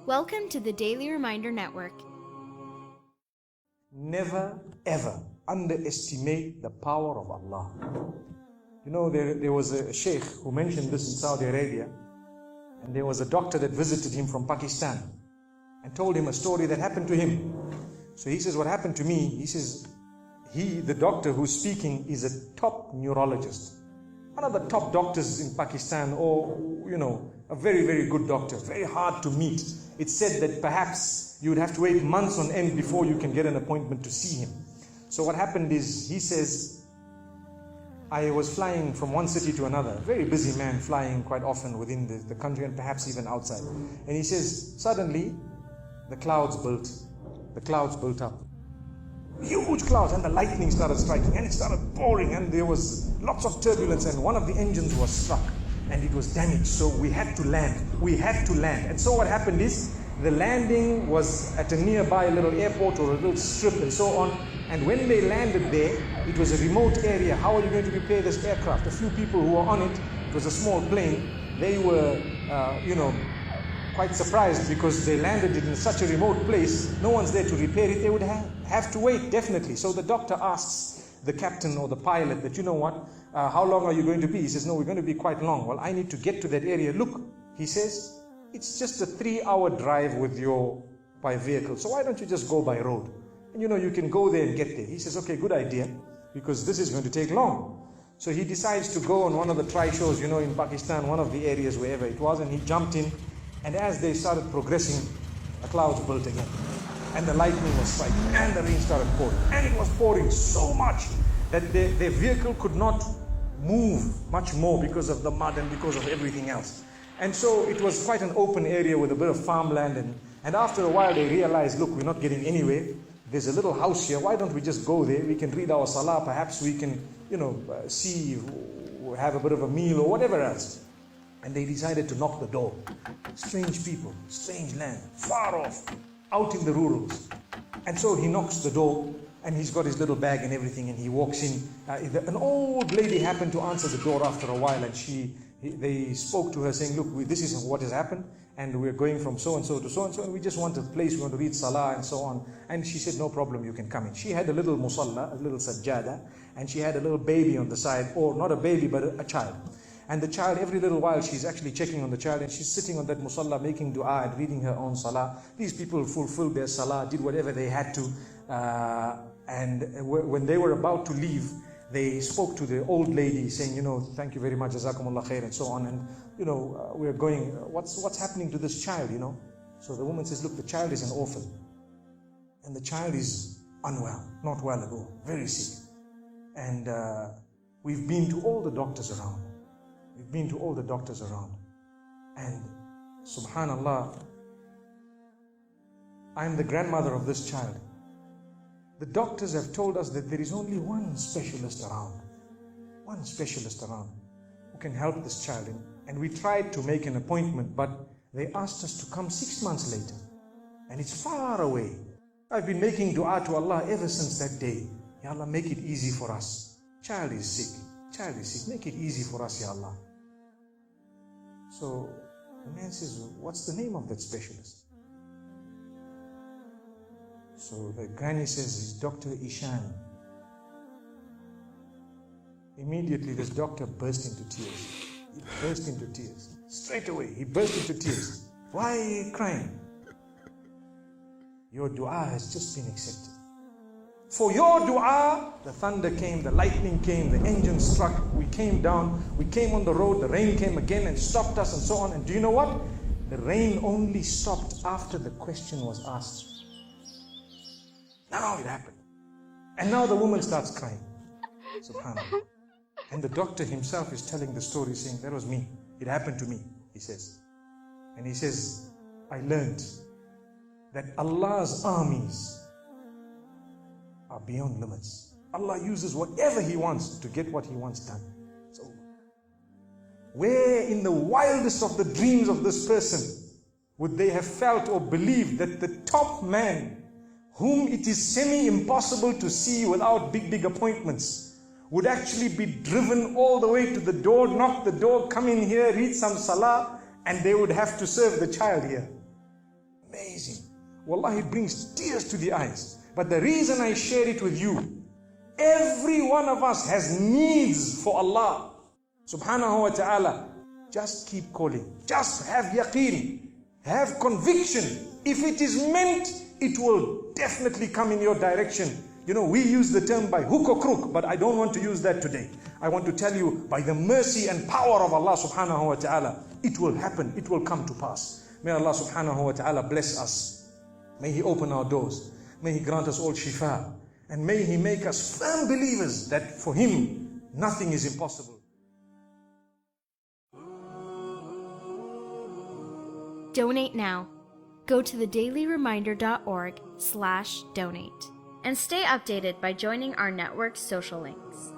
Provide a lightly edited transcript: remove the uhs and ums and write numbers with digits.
Welcome to the Daily Reminder Network. Never ever underestimate the power of Allah. You know, there was a sheikh who mentioned this in Saudi Arabia, and there was a doctor that visited him from Pakistan and told him a story that happened to him. So he says, what happened to me? He says, the doctor who's speaking is a top neurologist, one of the top doctors in Pakistan, or, you know, a very, very good doctor, very hard to meet. It's said that perhaps you would have to wait months on end before you can get an appointment to see him. So what happened is, he says, I was flying from one city to another, a very busy man, flying quite often within the country and perhaps even outside. And he says, suddenly the clouds built up. Huge clouds, and the lightning started striking, and it started pouring, and there was lots of turbulence, and one of the engines was struck and it was damaged. So we had to land. And so what happened is, the landing was at a nearby little airport or a little strip and so on. And when they landed there, it was a remote area. How are you going to repair this aircraft? A few people who were on it, it was a small plane, they were, quite surprised because they landed it in such a remote place. No one's there to repair it. They would have to wait, definitely. So the doctor asks the captain or the pilot that, you know what, how long are you going to be? He says, no, we're going to be quite long. Well, I need to get to that area. Look, he says, it's just a 3-hour drive by vehicle. So why don't you just go by road? And you know, you can go there and get there. He says, okay, good idea, because this is going to take long. So he decides to go on one of the tri-shows, you know, in Pakistan, one of the areas, wherever it was, and he jumped in. And as they started progressing, the clouds built again, and the lightning was striking, and the rain started pouring, and it was pouring so much that their vehicle could not move much more because of the mud and because of everything else. And so it was quite an open area with a bit of farmland, and after a while they realized, look, we're not getting anywhere. There's a little house here. Why don't we just go there? We can read our salah. Perhaps we can, see, have a bit of a meal or whatever else. And they decided to knock the door. Strange people, strange land, far off, out in the rurals. And so he knocks the door, and he's got his little bag and everything, and he walks in. An old lady happened to answer the door after a while, and they spoke to her saying, look, this is what has happened, and we're going from so-and-so to so-and-so, and we just want a place, we want to read salah and so on. And she said, no problem, you can come in. She had a little musalla, a little sajjada, and she had a little baby on the side, or not a baby, but a child. And the child, every little while, she's actually checking on the child, and she's sitting on that musalla, making dua and reading her own salah. These people fulfilled their salah, did whatever they had to. And when they were about to leave, they spoke to the old lady saying, thank you very much, jazakumullah khair, and so on. And, we're going, what's happening to this child, So the woman says, look, the child is an orphan. And the child is unwell, not well at all, very sick. And we've been to all the doctors around. And subhanallah, I'm the grandmother of this child. The doctors have told us that there is only one specialist around who can help this child. And we tried to make an appointment, but they asked us to come 6 months later. And it's far away. I've been making dua to Allah ever since that day. Ya Allah, make it easy for us. Child is sick. Make it easy for us, Ya Allah. So the man says, what's the name of that specialist? So the granny says, it's Dr. Ishan. Immediately this doctor burst into tears. Straight away, he burst into tears. Why are you crying? Your dua has just been accepted. For your dua, the thunder came, the lightning came, the engine struck, we came down, we came on the road, the rain came again and stopped us and so on. And do you know what? The rain only stopped after the question was asked. Now it happened. And now the woman starts crying. SubhanAllah. And the doctor himself is telling the story, saying, that was me. It happened to me, he says. And he says, I learned that Allah's armies are beyond limits. Allah uses whatever He wants to get what He wants done. So, where in the wildest of the dreams of this person would they have felt or believed that the top man, whom it is semi-impossible to see without big appointments, would actually be driven all the way to the door, knock the door, come in here, read some salah, and they would have to serve the child here. amazing. Wallahi, it brings tears to the eyes. But the reason I share it with you, every one of us has needs for Allah subhanahu wa ta'ala. Just keep calling. Just have yaqeen. Have conviction. If it is meant, it will definitely come in your direction. You know, we use the term by hook or crook, but I don't want to use that today. I want to tell you, by the mercy and power of Allah subhanahu wa ta'ala, it will happen. It will come to pass. May Allah subhanahu wa ta'ala bless us. May He open our doors. May He grant us all shifa. And may He make us firm believers that for Him, nothing is impossible. Donate now. Go to thedailyreminder.org/donate and stay updated by joining our network's social links.